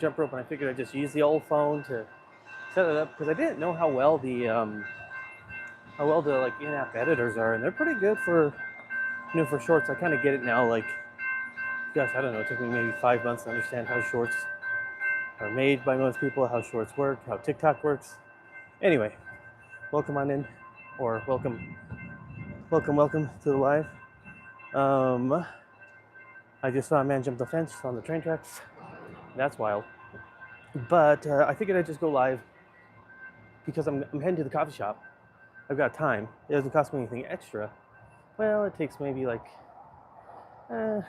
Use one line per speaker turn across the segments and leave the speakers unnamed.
jump rope, and I figured I'd just use the old phone to set it up because I didn't know how well the like in-app editors are, and they're pretty good for for shorts. I kind of get it now. Like, gosh, I don't know. It took me maybe 5 months to understand how shorts are made by most people, how shorts work, how TikTok works. Anyway, welcome on in, or welcome to the live. I just saw a man jump the fence on the train tracks. That's wild. But I figured I'd just go live because I'm heading to the coffee shop. I've got time. It doesn't cost me anything extra. Well, it takes maybe like, I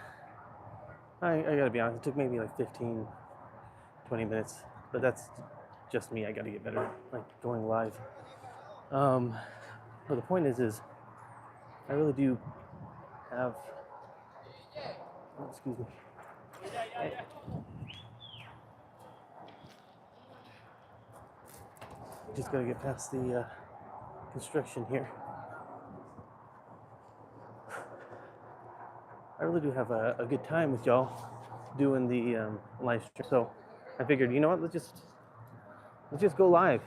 gotta be honest, it took maybe like 15, 20 minutes. But that's just me. I gotta get better, like going live. But the point is I really do have, excuse me. Just gotta get past the construction here. I really do have a good time with y'all doing the live stream. So I figured, you know what, let's just go live.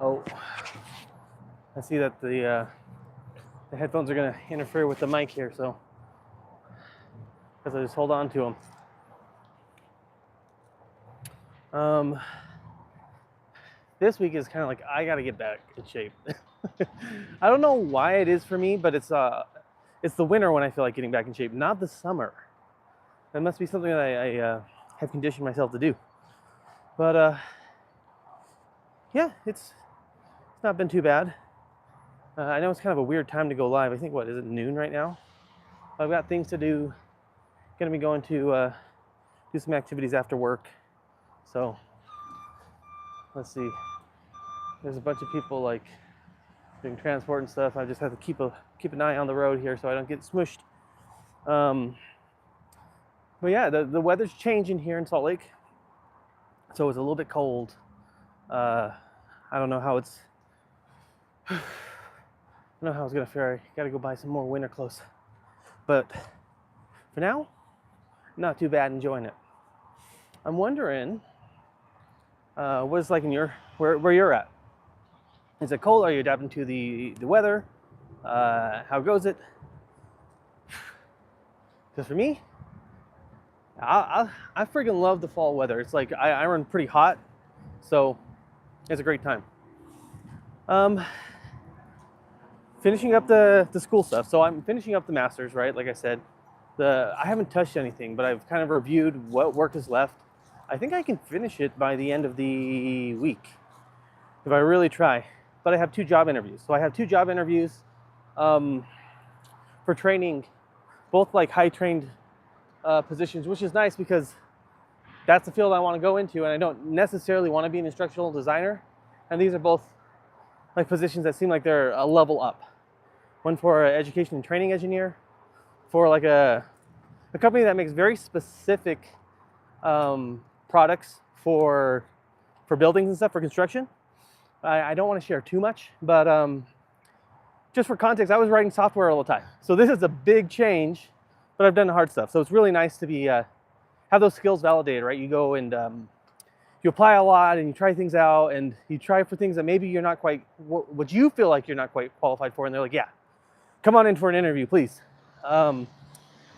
Oh, I see that the headphones are gonna interfere with the mic here, so because I just hold on to them. This week is kind of like I gotta get back in shape. I don't know why it is for me, but it's the winter when I feel like getting back in shape, not the summer. That must be something that I have conditioned myself to do. But yeah, it's not been too bad. I know it's kind of a weird time to go live. I think, what is it, noon right now? I've got things to do. Gonna be going to do some activities after work. So let's see. There's a bunch of people like doing transport and stuff. I just have to keep an eye on the road here so I don't get smushed. But yeah, the weather's changing here in Salt Lake, so it's a little bit cold. I don't know how it's. I don't know how it's gonna fare. I gotta go buy some more winter clothes. But for now, not too bad. Enjoying it. I'm wondering what it's like in where you're at. Is it cold? Are you adapting to the weather? How goes it? Because for me, I freaking love the fall weather. It's like I run pretty hot, so it's a great time. Finishing up the school stuff. So I'm finishing up the master's, right? Like I said, I haven't touched anything, but I've kind of reviewed what work is left. I think I can finish it by the end of the week if I really try. But I have 2 job interviews. So I have 2 job interviews for training, both like high trained positions, which is nice because that's the field I want to go into, and I don't necessarily want to be an instructional designer. And these are both like positions that seem like they're a level up. One for an education and training engineer, for like a company that makes very specific products for buildings and stuff, for construction. I don't want to share too much, but just for context, I was writing software all the time. So this is a big change, but I've done the hard stuff. So it's really nice to be have those skills validated, right? You go and you apply a lot and you try things out, and you try for things that maybe you're not quite, what you feel like you're not quite qualified for, and they're like, yeah, come on in for an interview, please. I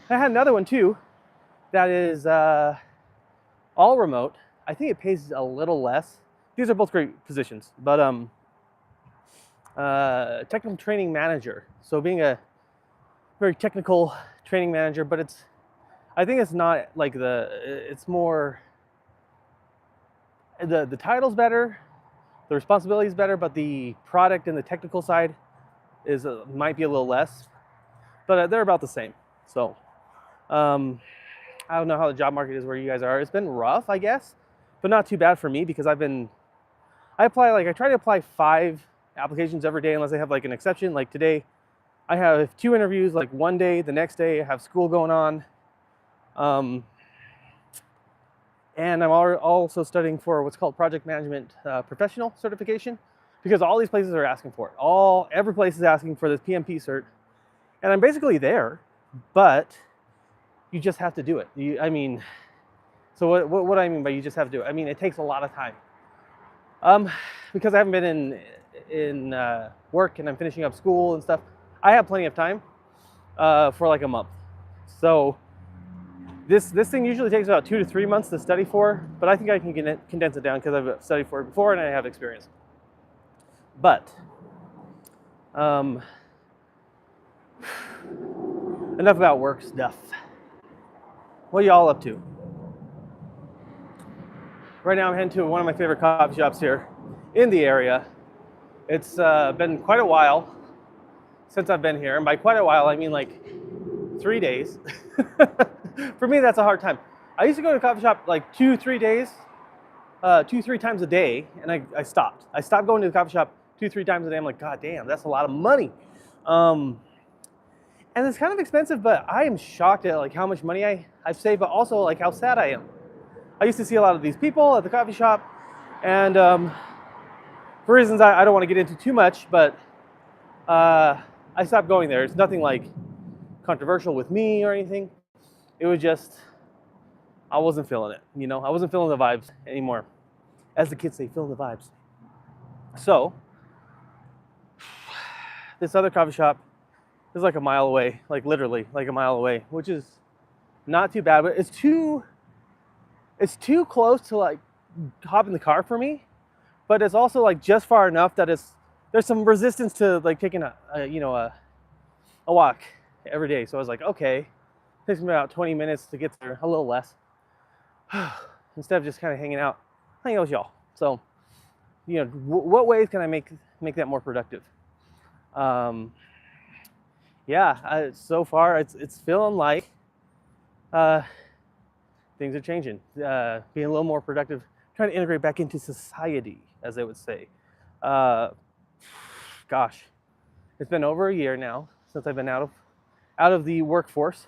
had another one too that is all remote. I think it pays a little less. These are both great positions, but technical training manager. So being a very technical training manager, but I think it's not like it's more, the title's better, the responsibility is better, but the product and the technical side might be a little less, but they're about the same. So I don't know how the job market is where you guys are. It's been rough, I guess, but not too bad for me because I try to apply 5 applications every day unless I have like an exception. Like today, I have 2 interviews, like one day, the next day I have school going on. And I'm also studying for what's called project management professional certification, because all these places are asking for it. Every place is asking for this PMP cert. And I'm basically there, but you just have to do it. So what do I mean by you just have to do it? I mean, it takes a lot of time. Because I haven't been in work and I'm finishing up school and stuff, I have plenty of time for like a month. So this thing usually takes about 2 to 3 months to study for, but I think I can condense it down because I've studied for it before and I have experience. But enough about work stuff. What are y'all up to? Right now I'm heading to one of my favorite coffee shops here in the area. It's been quite a while since I've been here, and by quite a while I mean like 3 days. For me, that's a hard time. I used to go to a coffee shop like 2-3 days, 2-3 times a day, and I stopped. I stopped going to the coffee shop 2-3 times a day. I'm like, God damn, that's a lot of money. And it's kind of expensive, but I am shocked at like how much money I've saved, but also like how sad I am. I used to see a lot of these people at the coffee shop, and for reasons I don't want to get into too much, but I stopped going there. It's nothing like controversial with me or anything. It was just, I wasn't feeling it, you know? I wasn't feeling the vibes anymore. As the kids say, feeling the vibes. So, this other coffee shop is like a mile away, like literally like a mile away, which is not too bad, but it's too close to like hop in the car for me, but it's also like just far enough that there's some resistance to like taking a walk every day. So I was like, okay, it takes me about 20 minutes to get there, a little less, instead of just kind of hanging out with y'all. So, you know, what ways can I make that more productive? So far it's feeling like things are changing, being a little more productive, trying to integrate back into society, as they would say. Gosh, it's been over a year now since I've been out of the workforce.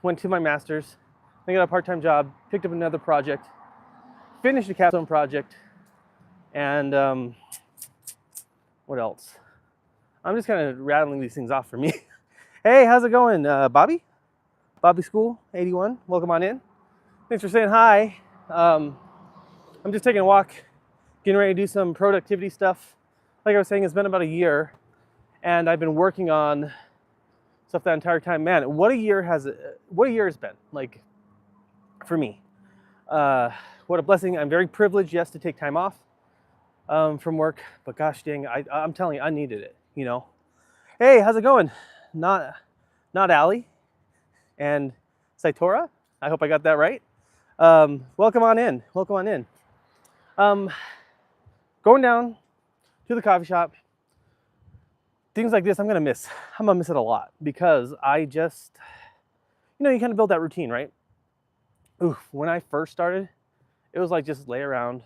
Went to my master's, then got a part-time job, picked up another project, finished a capstone project, and what else? I'm just kind of rattling these things off for me. Hey, how's it going, Bobby? Bobby School 81, welcome on in. Thanks for saying hi. I'm just taking a walk, getting ready to do some productivity stuff. Like I was saying, it's been about a year, and I've been working on stuff that entire time. Man, what a year has been, like, for me. What a blessing. I'm very privileged, yes, to take time off from work, but gosh dang, I'm telling you, I needed it, you know. Hey, how's it going? Not Ali and Saitora. I hope I got that right. Welcome on in. Going down to the coffee shop, things like this I'm gonna miss it a lot, because I just, you know, you kind of build that routine, right? When I first started, it was like just lay around,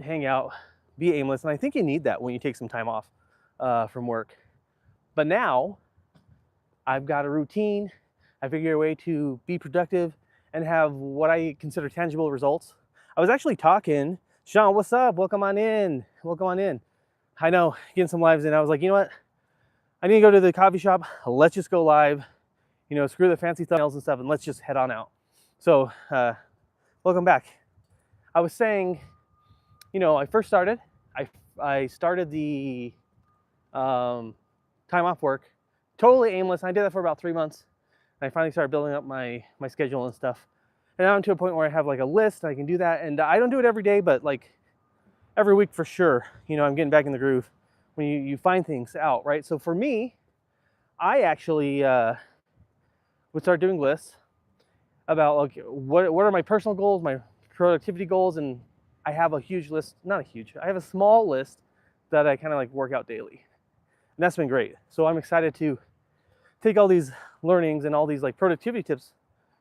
hang out, be aimless, and I think you need that when you take some time off from work. But now I've got a routine. I figure a way to be productive and have what I consider tangible results. I was actually talking, Sean, what's up? Welcome on in. I know, getting some lives in. I was like, you know what? I need to go to the coffee shop. Let's just go live. You know, screw the fancy thumbnails and stuff, and let's just head on out. So, welcome back. I was saying, you know, I first started. I started the time off work, totally aimless. I did that for about 3 months. And I finally started building up my schedule and stuff. And now I'm to a point where I have like a list, I can do that. And I don't do it every day, but like every week for sure. You know, I'm getting back in the groove when you find things out, right? So for me, I actually would start doing lists about like what are my personal goals, my productivity goals, and I have a huge list, not a huge, I have a small list that I kind of like work out daily. And that's been great. So I'm excited to take all these learnings and all these like productivity tips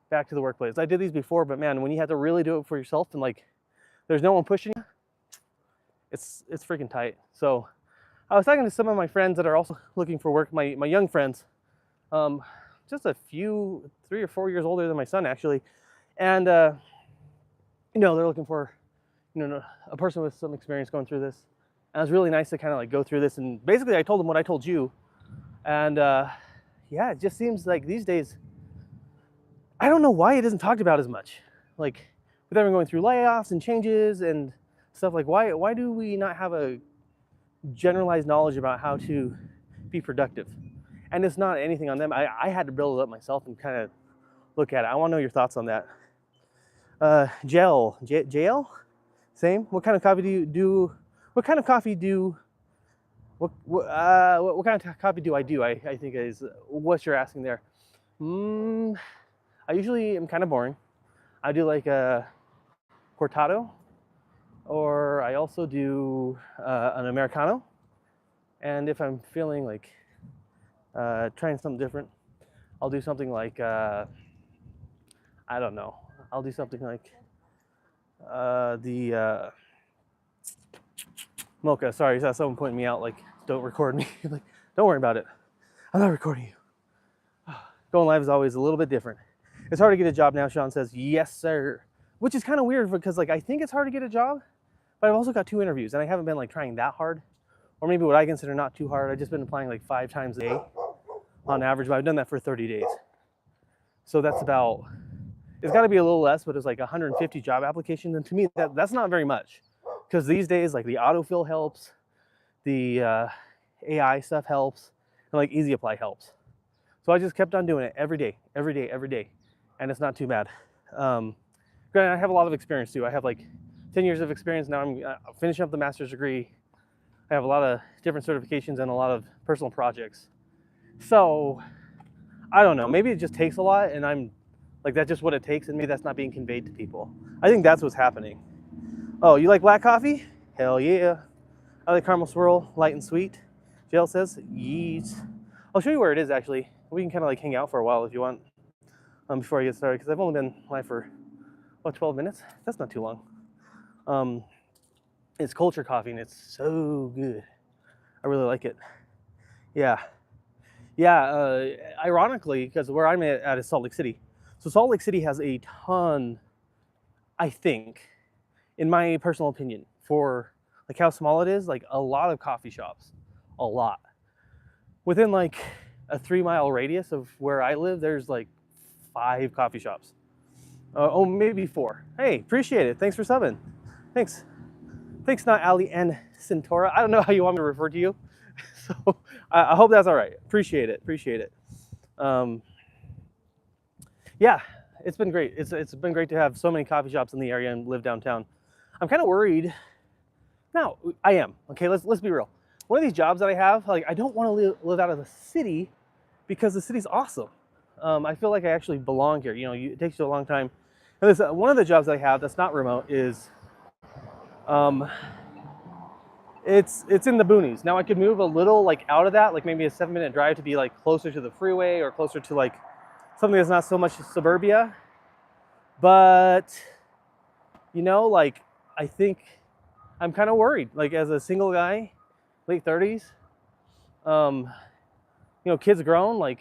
back to the workplace. I did these before, but man, when you have to really do it for yourself and like there's no one pushing you, it's freaking tight. So I was talking to some of my friends that are also looking for work, my young friends, just a few, 3 or 4 years older than my son actually. And you know, they're looking for, you know, a person with some experience going through this. And it was really nice to kind of like go through this. And basically I told them what I told you. And yeah, it just seems like these days I don't know why it isn't talked about as much. Like with everyone going through layoffs and changes and stuff, like why do we not have a generalized knowledge about how to be productive? And it's not anything on them. I had to build it up myself and kind of look at it. I want to know your thoughts on that. JL, same. What kind of coffee do you do? What kind of coffee do? What kind of coffee do I do? I think is what you're asking there. I usually am kind of boring. I do like a cortado, or I also do an Americano. And if I'm feeling like trying something different, I'll do something like, I don't know, I'll do something like the mocha. Sorry, someone pointing me out, like, don't record me. Like, don't worry about it. I'm not recording you. Going live is always a little bit different. It's hard to get a job now, Sean says. Yes, sir. Which is kind of weird because, like, I think it's hard to get a job, but I've also got 2 interviews and I haven't been like trying that hard. Or maybe what I consider not too hard. I've just been applying like 5 times a day on average, but I've done that for 30 days. So that's about, it's got to be a little less, but it's like 150 job applications. And to me, that's not very much. Because these days, like the autofill helps, the AI stuff helps, and like Easy Apply helps. So I just kept on doing it every day, every day, every day. And it's not too bad. Granted, I have a lot of experience too. I have like 10 years of experience now. I'm finishing up the master's degree. I have a lot of different certifications and a lot of personal projects. So I don't know, maybe it just takes a lot and I'm like, that's just what it takes, and maybe that's not being conveyed to people. I think that's what's happening. Oh, you like black coffee? Hell yeah. I like caramel swirl, light and sweet. JL says, yeet. I'll show you where it is actually. We can kind of like hang out for a while if you want before I get started, because I've only been live for, 12 minutes? That's not too long. It's Culture Coffee and it's so good. I really like it. Yeah. Ironically, because where I'm at is Salt Lake City. So Salt Lake City has a ton, I think, in my personal opinion, for like how small it is, like a lot of coffee shops, a lot. Within like a 3-mile radius of where I live, there's like 5 coffee shops. Maybe 4. Hey, appreciate it. Thanks for subbing. Thanks, not Ali and Centaura. I don't know how you want me to refer to you. So I hope that's all right. Appreciate it. Yeah, it's been great. It's been great to have so many coffee shops in the area and live downtown. I'm kind of worried. No, I am. Okay, let's be real. One of these jobs that I have, like, I don't want to live out of the city because the city's awesome. I feel like I actually belong here. You know, it takes you a long time. And there's one of the jobs I have that's not remote is, it's in the boonies. Now I could move a little like out of that, like maybe a 7-minute drive to be like closer to the freeway or closer to like something that's not so much suburbia. But, you know, like, I think I'm kind of worried, like as a single guy, late 30s, you know, kids grown, like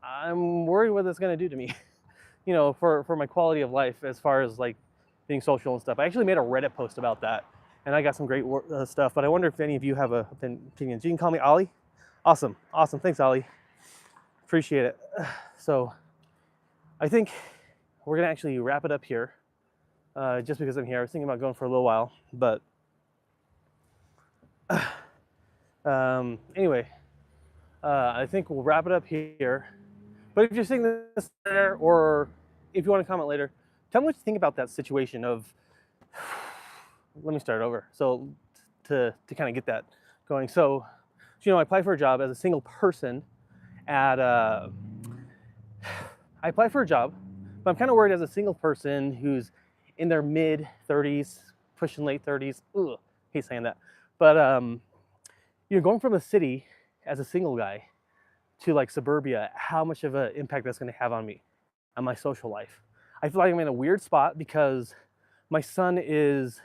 I'm worried what it's going to do to me, you know, for my quality of life as far as like being social and stuff. I actually made a Reddit post about that and I got some great stuff, but I wonder if any of you have a opinion. You can call me Ollie. Awesome. Thanks, Ollie. Appreciate it. So I think we're gonna actually wrap it up here, just because I'm here. I was thinking about going for a little while, but anyway, I think we'll wrap it up here. But if you're seeing this there, or if you want to comment later, tell me what you think about that situation of, let me start over. So to kind of get that going. So, you know, I applied for a job as a single person at, I applied for a job, but I'm kind of worried as a single person who's in their mid 30s, pushing late 30s. Ugh, hate saying that. But you're going from a city as a single guy to like suburbia, how much of an impact that's going to have on me, on my social life. I feel like I'm in a weird spot because my son is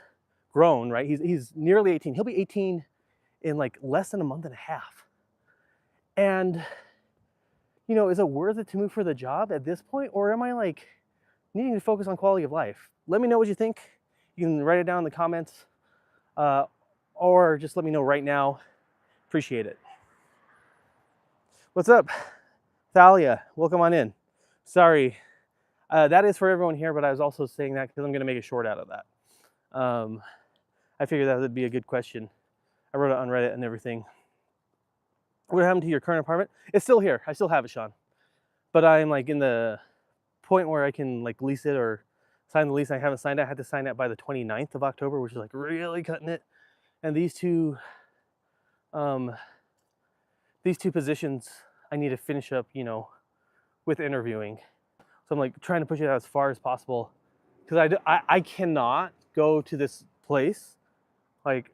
grown, right? He's nearly 18. He'll be 18 in like less than a month and a half. And, you know, is it worth it to move for the job at this point? Or am I like needing to focus on quality of life? Let me know what you think. You can write it down in the comments, or just let me know right now. Appreciate it. What's up? Thalia, welcome on in. Sorry, That is for everyone here, but I was also saying that because I'm going to make a short out of that. I figured that would be a good question. I wrote it on Reddit and everything. What happened to your current apartment? It's still here. I still have it, Sean. But I'm like in the point where I can like lease it or sign the lease. I haven't signed it. I had to sign it by the 29th of October, which is like really cutting it. And these two positions I need to finish up, with interviewing. So I'm like trying to push it out as far as possible because I cannot go to this place like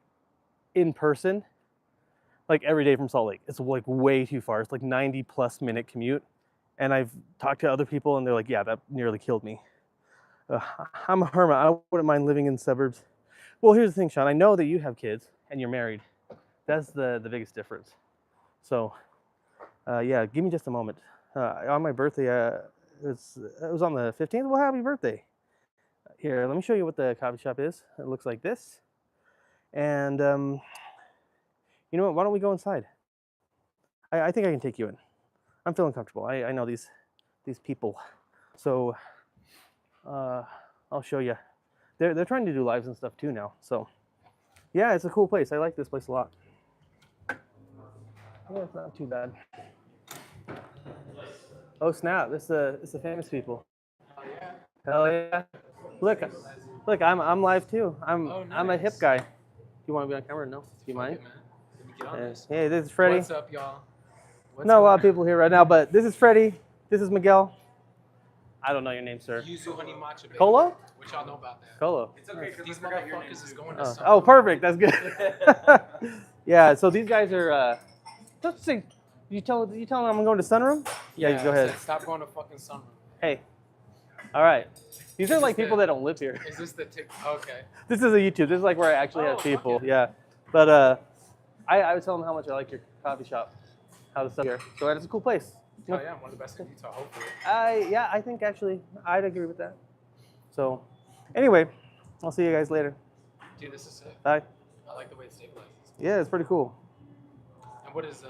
in person like every day from Salt Lake. It's like way too far. It's like 90+ minute commute. And I've talked to other people and they're like, yeah, that nearly killed me. I'm a hermit. I wouldn't mind living in the suburbs. Well, here's the thing, Sean. I know that you have kids and you're married. That's the biggest difference. So, yeah, give me just a moment. On my birthday, it was on the 15th. Well, happy birthday. Here, let me show you what the coffee shop is. It looks like this. And you know what? Why don't we go inside? I think I can take you in. I'm feeling comfortable. I know these people. So I'll show you. They're trying to do lives and stuff too now. So yeah, it's a cool place. I like this place a lot. Yeah, it's not too bad. Oh snap! It's the famous people.
Oh yeah.
Hell yeah! Look, I'm live too. I'm a hip
nice.
guy. You want to be on camera? No? Do you
Fuck
mind?
it, man. Let me get on this.
Hey, this is Freddie.
What's up, y'all? What's
Not a lot
going
of people here right now, but this is Freddie. This is Miguel. I don't know your name, sir.
Yuzu honey matcha baby.
Colo?
What y'all know about that?
Colo.
It's okay because these motherfuckers is going to
Oh,
summer.
oh, perfect. That's good. Yeah. So these guys are. Let's see. You tell them I'm going to Sunroom. Yeah. You go
I
ahead.
said, stop going to fucking summer.
Hey. All right. These are like people that don't live here.
Is this the tick? Okay.
This is a YouTube. This is like where I actually have
fuck
people.
yeah.
Yeah. But I was telling them how much I like your coffee shop, how the stuff here. So it's a cool place.
Oh yeah, one of the best in Utah, hopefully.
I think actually I'd agree with that. So anyway, I'll see you guys later.
Dude, this is sick.
Bye.
I like the way it stabilizes.
Yeah, it's pretty cool.
And what is